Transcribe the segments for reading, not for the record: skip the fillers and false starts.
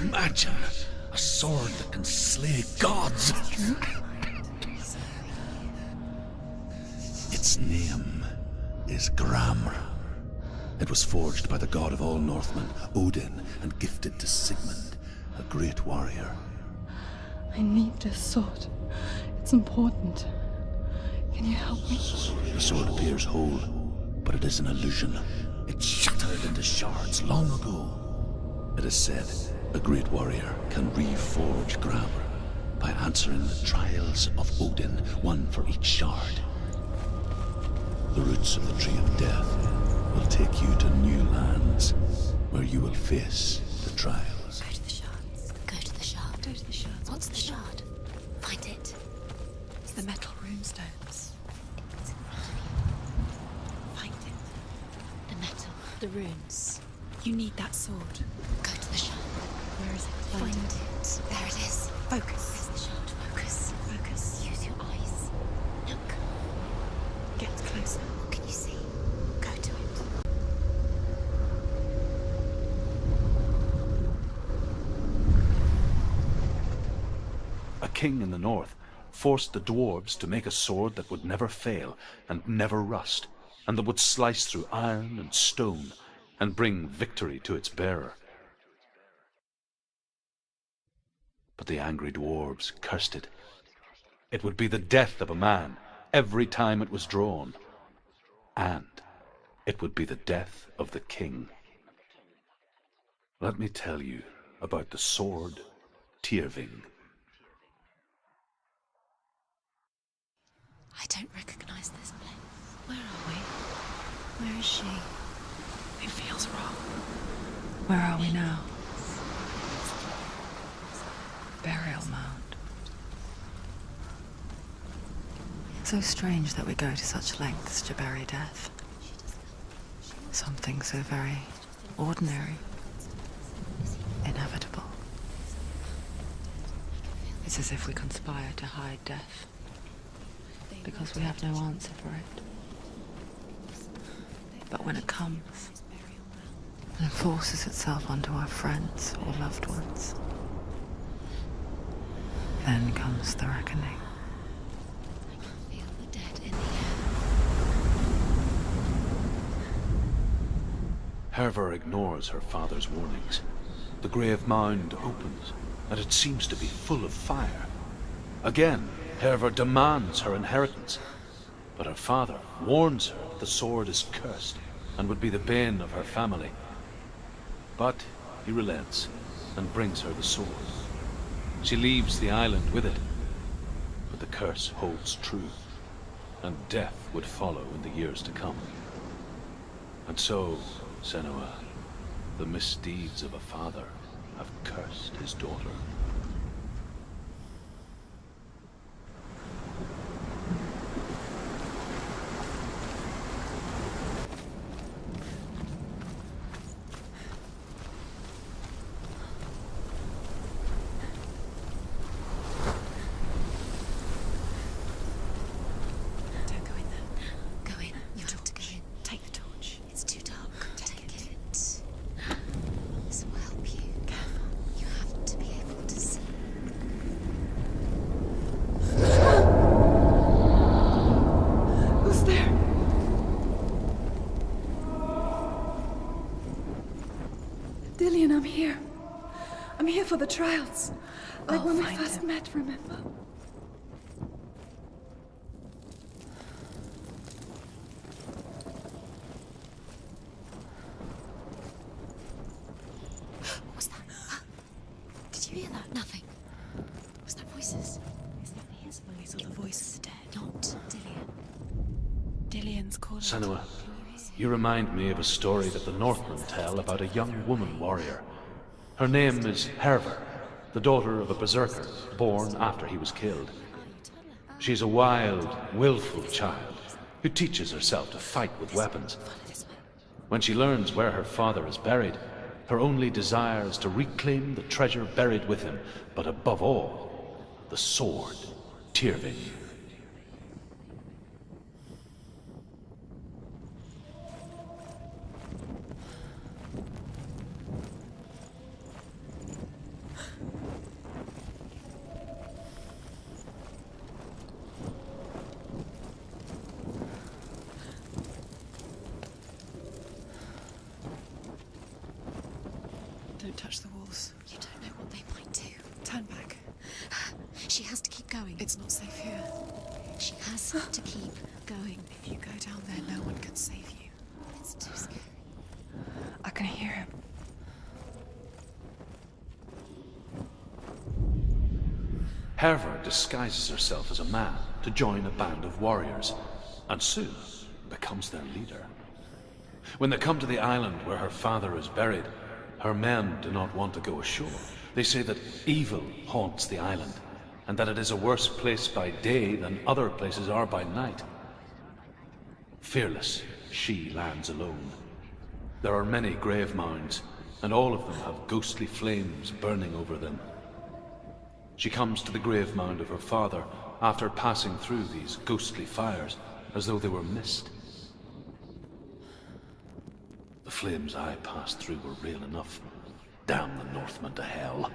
Imagine a sword that can slay gods. Its name is Gramr. It was forged by the god of all Northmen, Odin, and gifted to Sigmund, a great warrior. I need this sword. It's important. Can you help me? The sword appears whole, but it is an illusion. It shattered into shards long ago. It is said a great warrior can reforge Gramr by answering the trials of Odin, one for each shard. The roots of the Tree of Death will take you to new lands where you will face the trials. Go to the shards. Go to the shard. Go to the shards. What's the shard? Find it. It's the metal runestones. It's in front of you. Find it. The metal. The runes. You need that sword. Go to the shard. Where is it? Find it. There it is. Focus. Where's the shard? Focus. Focus. Use your eyes. Look. Get closer. What can you see? Go to it. A king in the north forced the dwarves to make a sword that would never fail and never rust, and that would slice through iron and stone and bring victory to its bearer. But the angry dwarves cursed it. It would be the death of a man every time it was drawn, and it would be the death of the king. Let me tell you about the sword Tyrving. I don't recognize this place. Where are we? Where is she? It feels wrong. Where are we now? Burial mound. So strange that we go to such lengths to bury death. Something so very ordinary, inevitable. It's as if we conspire to hide death, because we have no answer for it. But when it comes and forces itself onto our friends or loved ones, then comes the reckoning. I can feel the dead in the air. Hervor ignores her father's warnings. The grave mound opens, and it seems to be full of fire. Again, Hervor demands her inheritance, but her father warns her that the sword is cursed and would be the bane of her family. But he relents and brings her the sword. She leaves the island with it, but the curse holds true, and death would follow in the years to come. And so, Senua, the misdeeds of a father have cursed his daughter. Don't go in there. Go in. You have to go in. Take the torch. It's too dark. Take it. This will help you. Careful. You have to be able to see. Who's there? Dillian, I'm here. I'm here for the trials. Like when we first met, remember? What was that? Did you hear that? Nothing. Was that voices? Is that his voice or the voice of the dead? Not Dillian. Dillian's calling. Senua, you remind me of a story that the Northmen tell about a young woman warrior. Her name is Hervor, the daughter of a berserker born after he was killed. She is a wild, willful child who teaches herself to fight with weapons. When she learns where her father is buried, her only desire is to reclaim the treasure buried with him, but above all, the sword, Tyrving. touch the walls. You don't know what they might do. Turn back. She has to keep going. It's not safe here. She has to keep going. If you go down there, no one can save you. It's too scary. I can hear him. Herva disguises herself as a man to join a band of warriors, and soon becomes their leader. When they come to the island where her father is buried, her men do not want to go ashore. They say that evil haunts the island, and that it is a worse place by day than other places are by night. Fearless, she lands alone. There are many grave mounds, and all of them have ghostly flames burning over them. She comes to the grave mound of her father after passing through these ghostly fires, as though they were mist. The flames I passed through were real enough. Damn the Northmen to hell.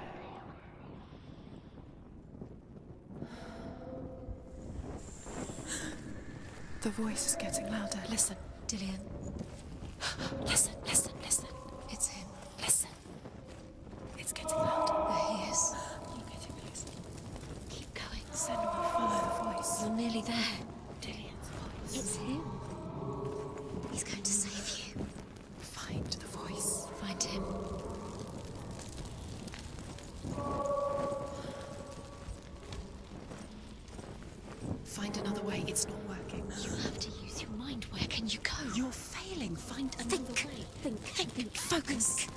The voice is getting louder. Listen. Dillian. Listen, listen, listen. It's him. Listen. It's getting louder. There he is. You're getting closer. Keep going. Senua, follow the voice. You're nearly there. Dillian's voice. It's him. He's going to save you. Find the voice. Find him. Find another way. It's not working. You have to use your mind. Where can you go? You're failing. Find another way. Think. Focus.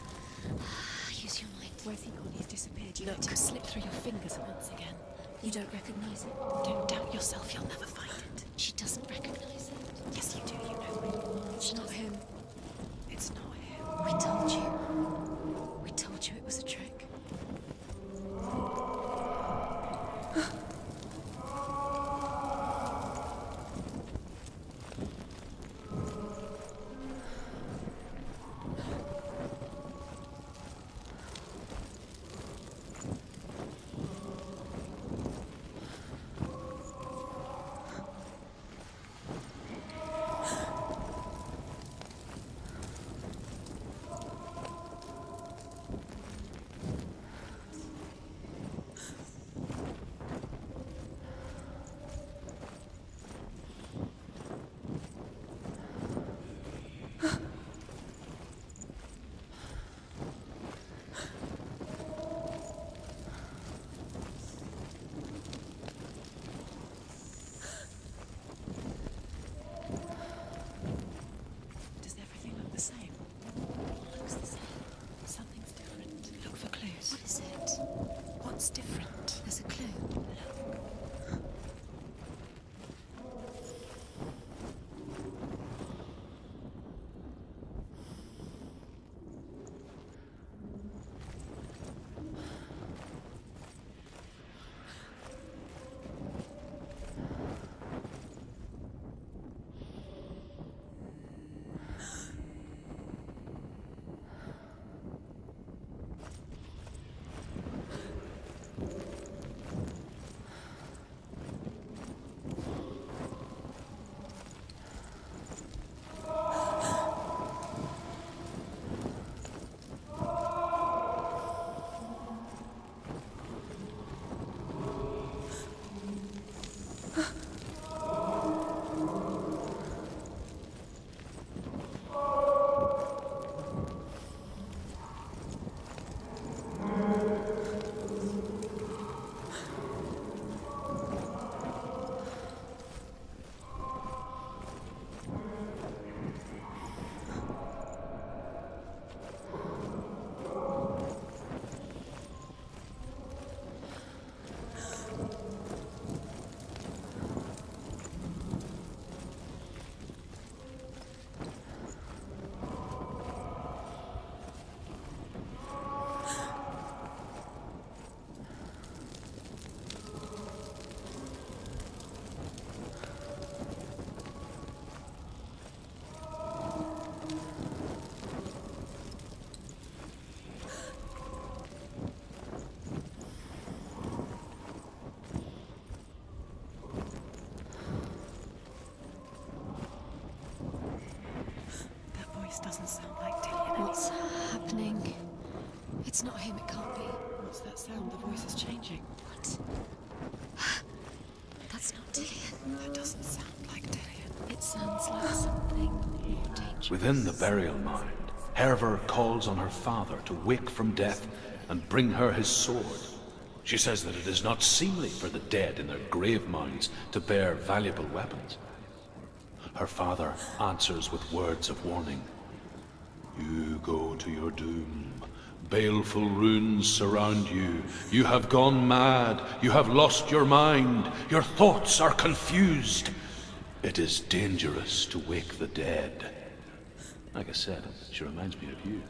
Use your mind. Where's he gone? He's disappeared. You let him slip through your fingers once again. You don't recognize it. Don't doubt yourself. You'll never find it. She doesn't recognize it. Yes, you do. You know it. It's not him. It's not him. We told you. We told you it was a trick. It's not him, it can't be. What's that sound? The voice is changing. What? That's not Dillian. That doesn't sound like Dillian. It sounds like something more dangerous. Within the burial mound, Herver calls on her father to wake from death and bring her his sword. She says that it is not seemly for the dead in their grave mounds to bear valuable weapons. Her father answers with words of warning. You go to your doom. Baleful runes surround you. You have gone mad. You have lost your mind. Your thoughts are confused. It is dangerous to wake the dead. Like I said, she reminds me of you.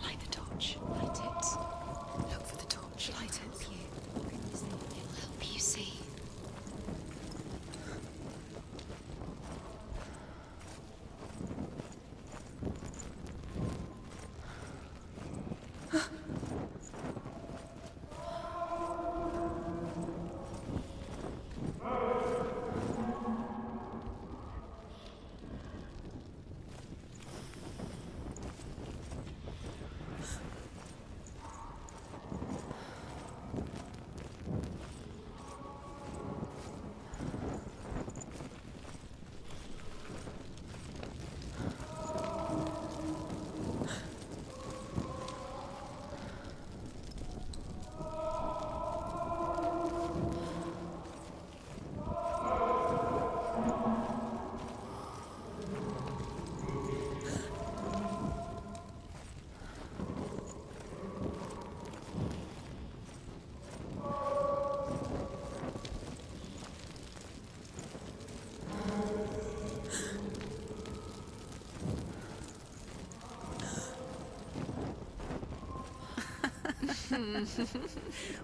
Light the torch. Light it. Look for the torch. Light it. It'll help you see.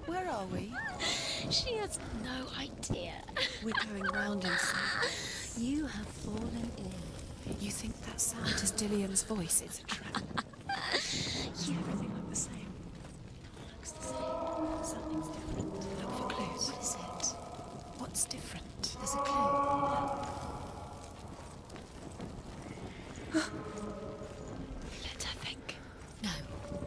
Where are we? She has no idea. We're going round in circles. You have fallen in. You think that sound is Dillian's voice? It's a trap. Yeah. Everything look the same. Looks the same. Something's different. Look for clues. What is it? What's different? There's a clue. Let her think. No.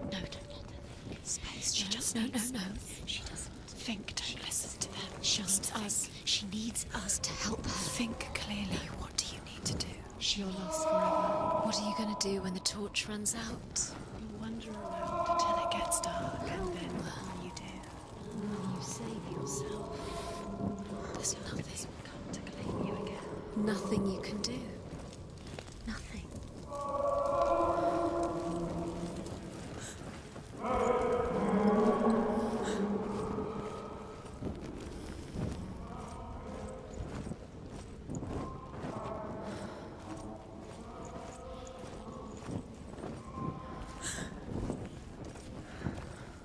No, don't let her. Space. She No, just no, needs no, no. space. She doesn't. Think. Don't listen to them. She Just needs think. us. She needs us to help her. Think clearly. What do you need to do? She'll last forever. What are you going to do when the torch runs out? You'll wander around until it gets dark, and then what will you do? You save yourself. There's nothing. Come to claim you again. Nothing you can do. Nothing.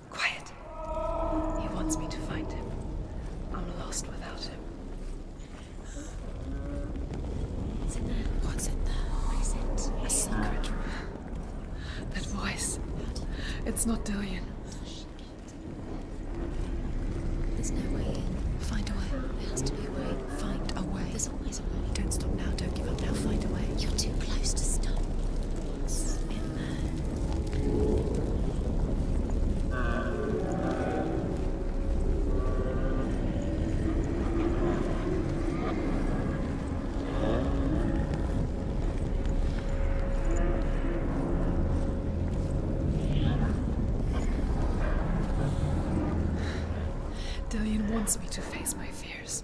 Quiet. He wants me to find him. I'm lost without him. It's in there. What's in there? What is it? A secret room. That voice. It's not Dillian. There's no way in. Find a way. There has to be a way. Find a way. There's always a way. Don't stop now. Don't give up now. Find a way. You're too close to stop. What's in there? Dillian wants me to face my fears.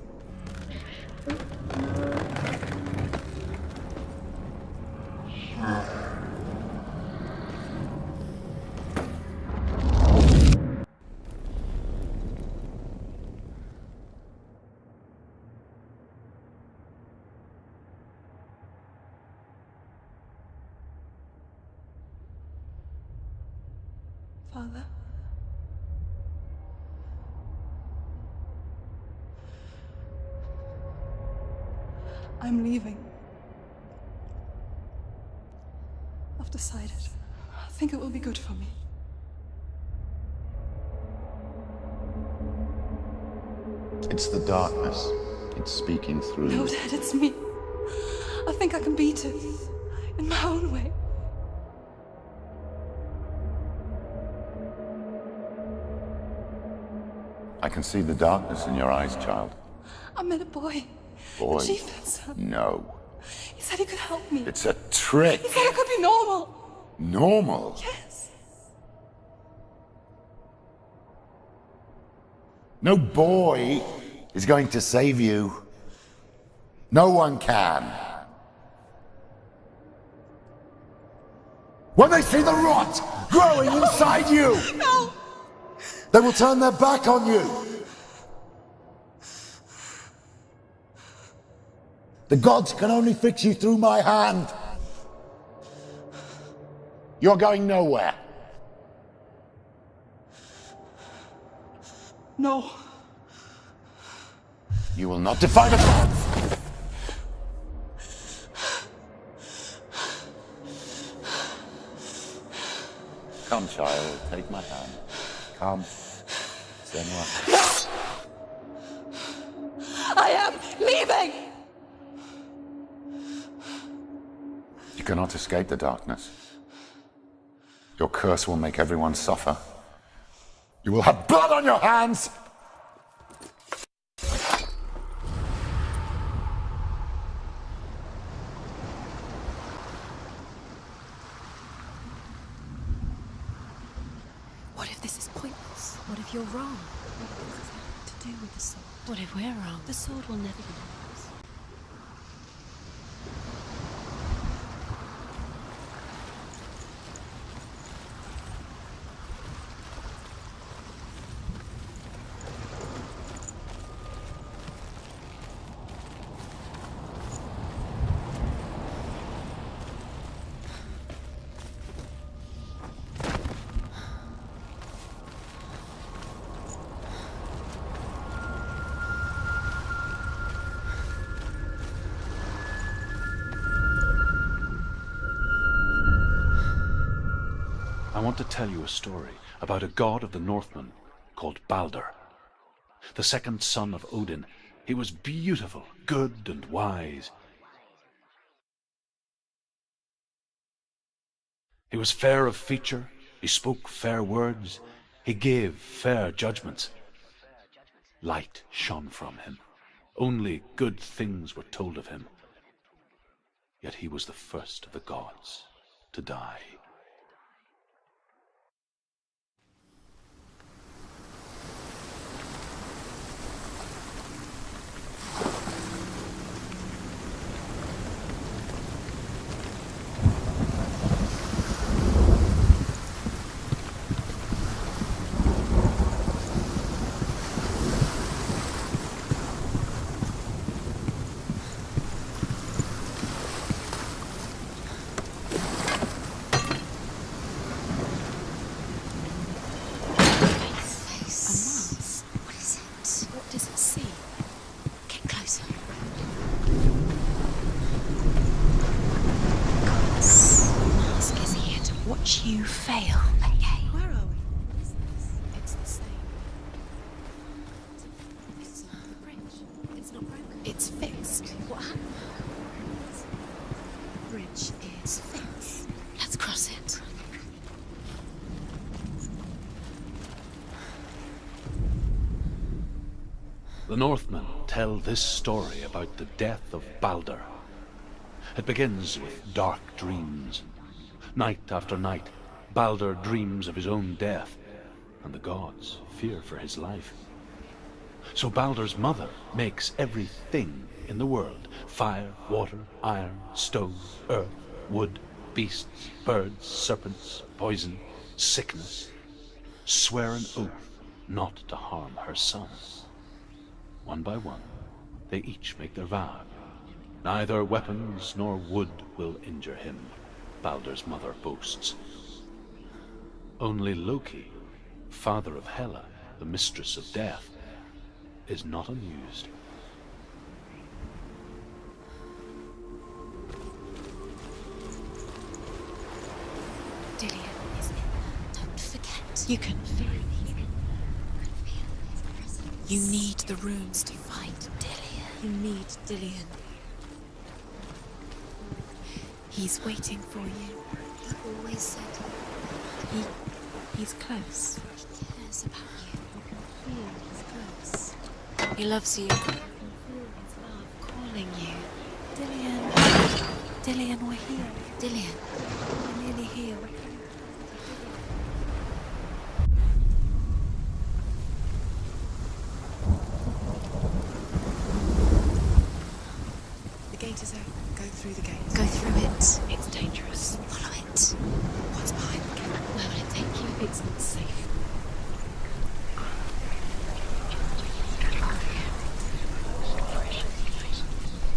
Father. I'm leaving. I've decided. I think it will be good for me. It's the darkness. It's speaking through No, you. Dad, it's me. I think I can beat it. In my own way. I can see the darkness in your eyes, child. I met a boy. Boy. The chieftain's son. No. He said he could help me. It's a trick. He said I could be normal. Normal. Yes. No boy is going to save you. No one can. When they see the rot growing inside you, No! they will turn their back on you. The gods can only fix you through my hand. You're going nowhere. No. You will not defy the gods. Come, child, take my hand. Come. Senua. I am leaving! You cannot escape the darkness. Your curse will make everyone suffer. You will have blood on your hands! What if this is pointless? What if you're wrong? What does this have to do with the sword? What if we're wrong? The sword will never be ours. I want to tell you a story about a god of the Northmen called Balder. The second son of Odin. He was beautiful, good and wise. He was fair of feature, he spoke fair words, he gave fair judgments. Light shone from him. Only good things were told of him. Yet he was the first of the gods to die. You fail. Okay. Where are we? What is this? It's the same. It's not the bridge. It's not broken. It's fixed. What happened? The bridge is fixed. Let's cross it. The Northmen tell this story about the death of Balder. It begins with dark dreams. Night after night, Balder dreams of his own death, and the gods fear for his life. So Balder's mother makes everything in the world, fire, water, iron, stone, earth, wood, beasts, birds, serpents, poison, sickness, swear an oath not to harm her son. One by one, they each make their vow. Neither weapons nor wood will injure him, Balder's mother boasts. Only Loki, father of Hela, the mistress of death, is not amused. Dillion is it? Don't forget. You can feel it. You need the runes to find Dillion. You need Dillion. He's waiting for you. He always said he's close. He cares about you. You can feel he's close. He loves you. You can feel his love calling you. Dillion. Dillion, we're here. Dillion. We're nearly here. We're coming. The gate is open. Go through the gate. Go through it. It's dangerous. Follow it. What's behind the gate? Where will it take you? It's not safe.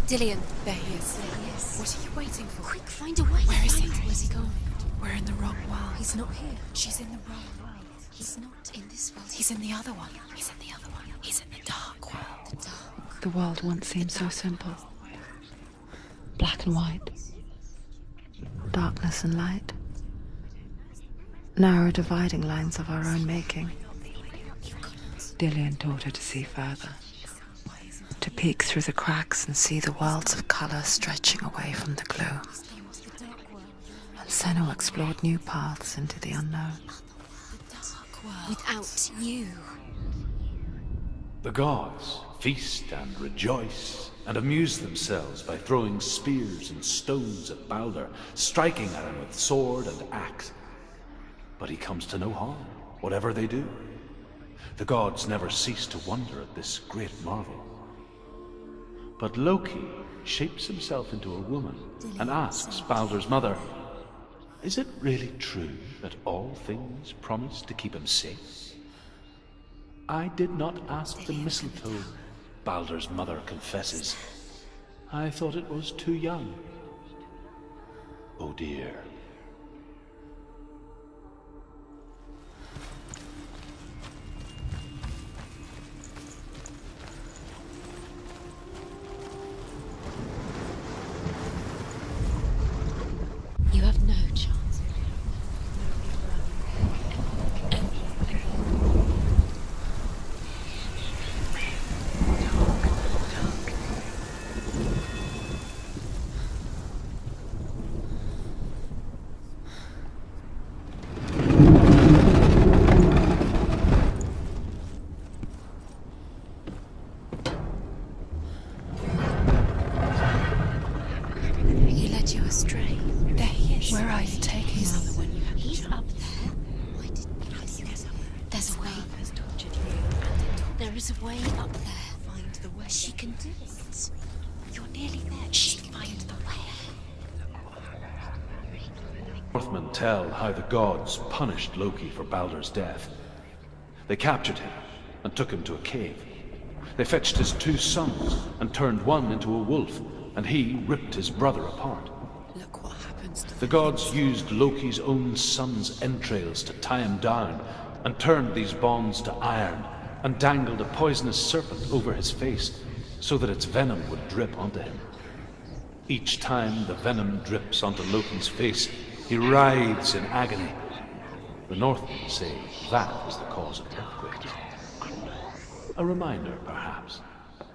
Dillion. There he is. There he is. What are you waiting for? Quick, find a way. Where is he? Where's he going? We're in the wrong world. He's not here. She's in the wrong world. He's not in this world. He's in the other one. He's in the other one. He's in the dark world. The dark. The world once seemed so simple. Black and white. Darkness and light. Narrow dividing lines of our own making. Dillion taught her to see further. To peek through the cracks and see the worlds of colour stretching away from the gloom. And Senua explored new paths into the unknown. Without you. The gods feast and rejoice and amuse themselves by throwing spears and stones at Balder, striking at him with sword and axe. But he comes to no harm, whatever they do. The gods never cease to wonder at this great marvel. But Loki shapes himself into a woman and asks Balder's mother, "Is it really true that all things promise to keep him safe?" "I did not ask the mistletoe," Balder's mother confesses. "I thought it was too young." Oh dear. You have no chance. He led you astray. There he is. Where are you taking us? He's up there. Why didn't you get up there? There's a way. Has tortured you. There is a way up there. Find the way. She can do it. You're nearly there. She can find the way. Northmen tell how the gods punished Loki for Balder's death. They captured him and took him to a cave. They fetched his 2 sons and turned one into a wolf, and he ripped his brother apart. Look what happens to The gods used Loki's own son's entrails to tie him down, and turned these bonds to iron, and dangled a poisonous serpent over his face, so that its venom would drip onto him. Each time the venom drips onto Loki's face, he writhes in agony. The Northmen say that is the cause of earthquakes. A reminder, perhaps,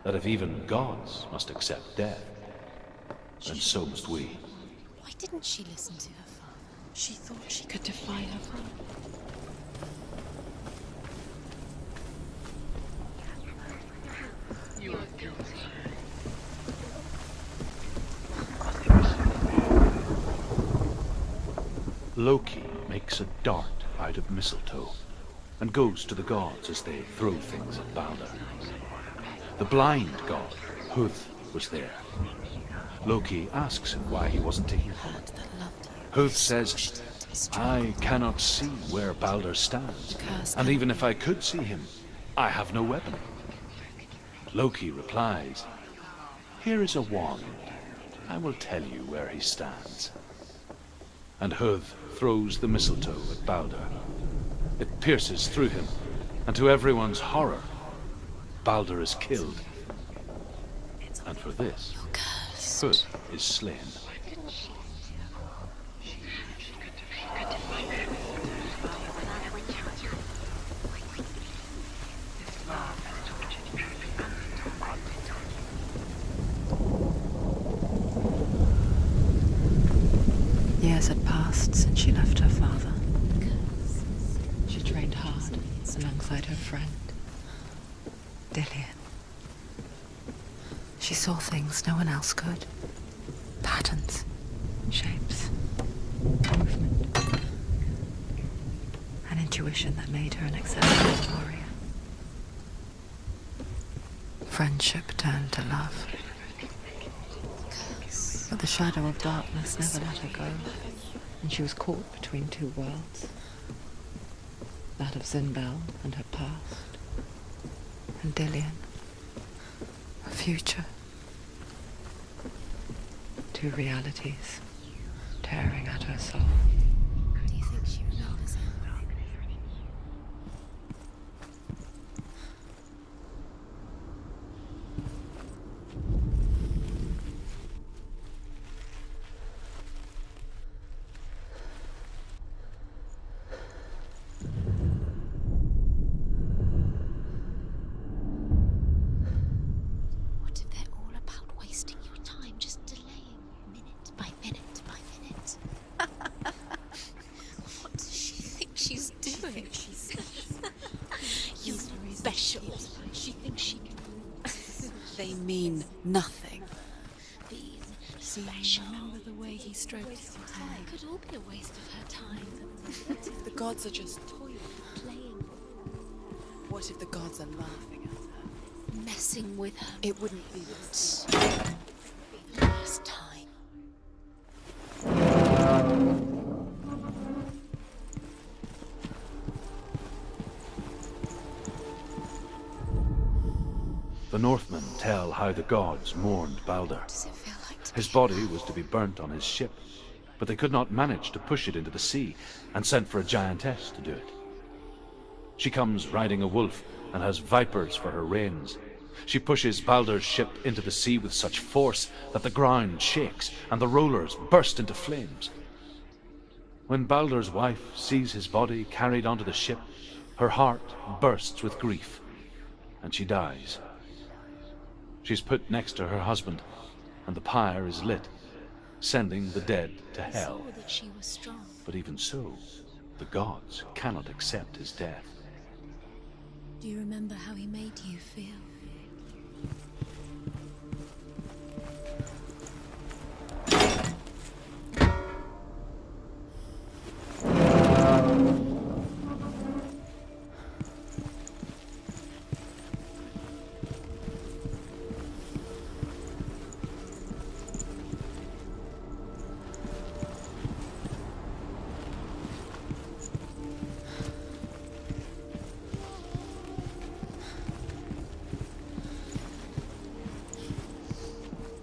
that if even gods must accept death, then so must we. Why didn't she listen to her father? She thought she could defy her father. Loki makes a dart out of mistletoe and goes to the gods as they throw things at Balder. The blind god, Huth, was there. Loki asks him why he wasn't taking from it. Huth says, "I cannot see where Balder stands, and even if I could see him, I have no weapon." Loki replies, "Here is a wand. I will tell you where he stands." and Huth throws the mistletoe at Balder. It pierces through him, and to everyone's horror, Balder is killed. And for this, Huth is slain. Years had passed since she left her father. She trained hard alongside her friend, Dillian. She saw things no one else could. Patterns, shapes, movement. An intuition that made her an exceptional warrior. Friendship turned to love. But the shadow of darkness never let her go, and she was caught between two worlds. That of Zinbel and her past, and Dillian, her future. Two realities tearing at her soul. Do you think she remembers him? What if they're all about wasting your time, just delaying minute by minute by minute? What does she think she's doing? You're special. She thinks she can. They mean nothing. Being Do you special. remember the way he stroked your hair? It could all be a waste of her time. The gods are just Toying, playing, What if the gods are laughing at her? messing with her. It wouldn't be this. Be the last time. The Northmen tell how the gods mourned Balder. Does it feel like to His be body was to be burnt on his ship, but they could not manage to push it into the sea, and sent for a giantess to do it. She comes riding a wolf and has vipers for her reins. She pushes Balder's ship into the sea with such force that the ground shakes and the rollers burst into flames. When Balder's wife sees his body carried onto the ship, her heart bursts with grief, and she dies. She's put next to her husband, and the pyre is lit, sending the dead to I saw hell. that she was strong. But even so, the gods cannot accept his death. Do you remember how he made you feel?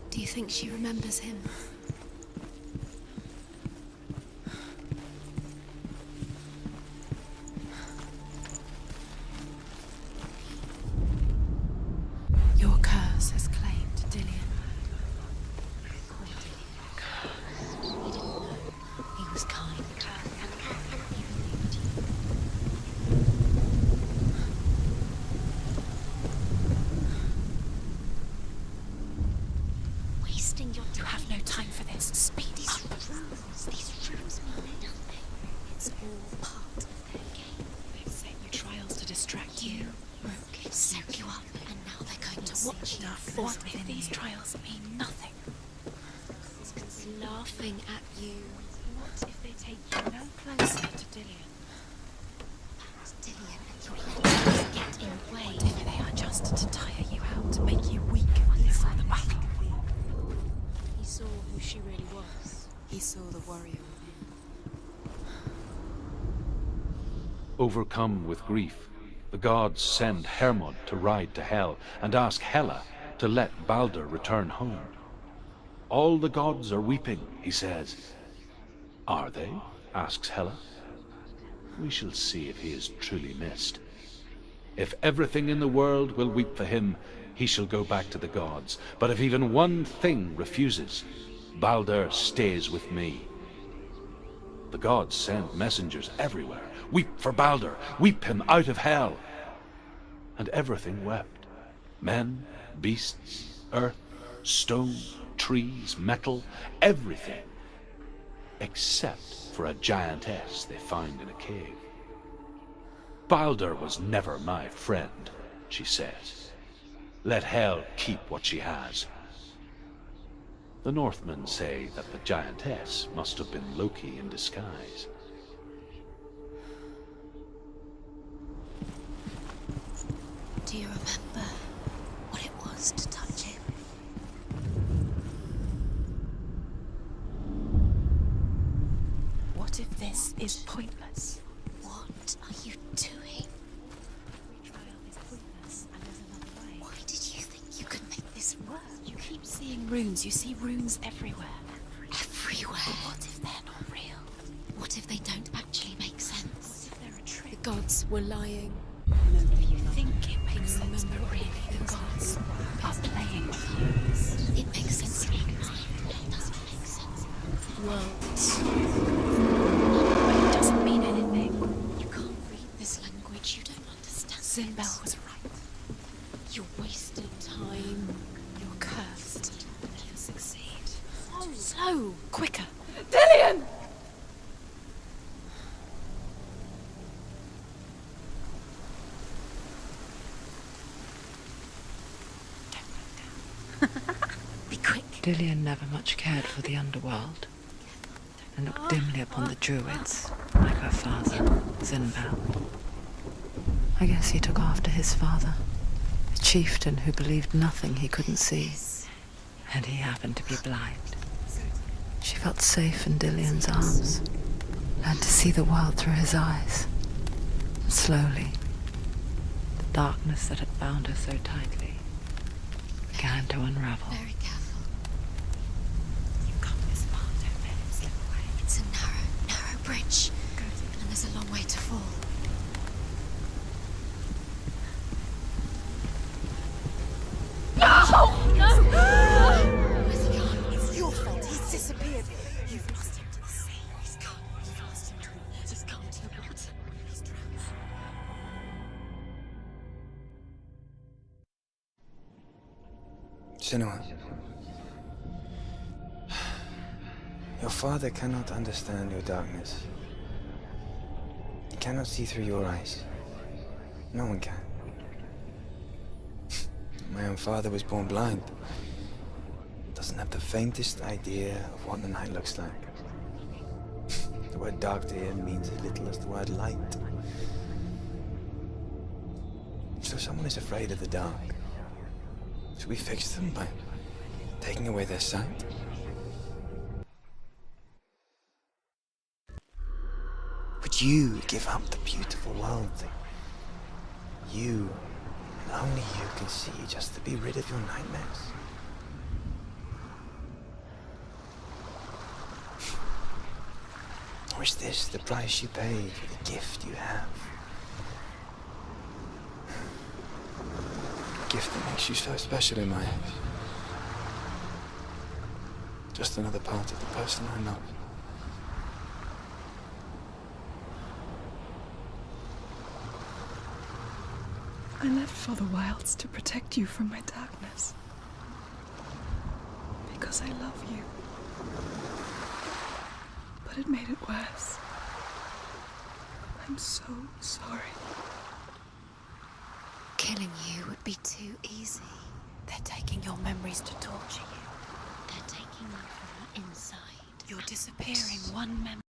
Do you think she remembers him? Your curse has claimed Dillian. Poor Dillian. He didn't know. He was kind. He believed you. Wasting your time. You have no time for this. Speed up. These rules mean nothing. It's all part of their game. They've set you trials to distract you. They've set you up, and now they're going to watch you What fall if these trials mean nothing? laughing at you. What if they take you no closer to Dillian? Dillian, you're letting us get in the way. What if they are just to tire you out, to make you weak before the battle? He saw who she really was. He saw the warrior within. Overcome with grief, the gods send Hermod to ride to Hell and ask Hela to let Balder return home. All the gods are weeping, he says. Are they? Asks Hela. We shall see if he is truly missed. If everything in the world will weep for him, he shall go back to the gods. But if even one thing refuses, Baldur stays with me. The gods send messengers everywhere. Weep for Baldur, weep him out of hell. And everything wept. Men, beasts, earth, stone, trees, metal, everything. Except for a giantess they found in a cave. Baldur was never my friend, she says. Let Hel keep what she has. The Northmen say that the giantess must have been Loki in disguise. Do you remember what it was to touch him? What if this is pointless? What are you doing? Why did you think you could make this work? You keep seeing runes. You see runes everywhere. Everywhere. What if they're not real? What if they don't actually make sense? What if they're a trick? The gods were lying. You think it makes sense, but really the gods are playing with you. It makes sense in your mind. It doesn't make sense. Worlds. But it doesn't mean anything. You can't read this language. You don't understand. Sinbel was right. You're wasting time. You're cursed. You'll succeed. Oh, slow! Quicker! Dillian! Be quick. Dillian never much cared for the underworld, and looked dimly upon the druids, like her father, Sinbel. I guess he took after his father, a chieftain who believed nothing he couldn't see, and he happened to be blind. She felt safe in Dillian's arms, learned to see the world through his eyes. And slowly, the darkness that had bound her so tightly began to unravel. Very careful. You've come this far, don't let him slip away. It's a narrow bridge. And there's a long way to fall. Where's he gone? It's your fault. He's disappeared. You've lost him to the sea. He's gone. You've lost him to the He's gone to the water. He's drowned. Senua, your father cannot understand your darkness. He cannot see through your eyes. No one can. My own father was born blind. Doesn't have the faintest idea of what the night looks like. The word dark to him means as little as the word light. So someone is afraid of the dark. Should we fix them by taking away their sight? Would you give up the beautiful world that you, and only you, can see just to be rid of your nightmares? Or is this the price you pay for the gift you have? A gift that makes you so special in my eyes. Just another part of the person I love. I left for the wilds to protect you from my darkness. Because I love you. But it made it worse. I'm so sorry. Killing you would be too easy. They're taking your memories to torture you. They're taking you from the inside. You're disappearing one memory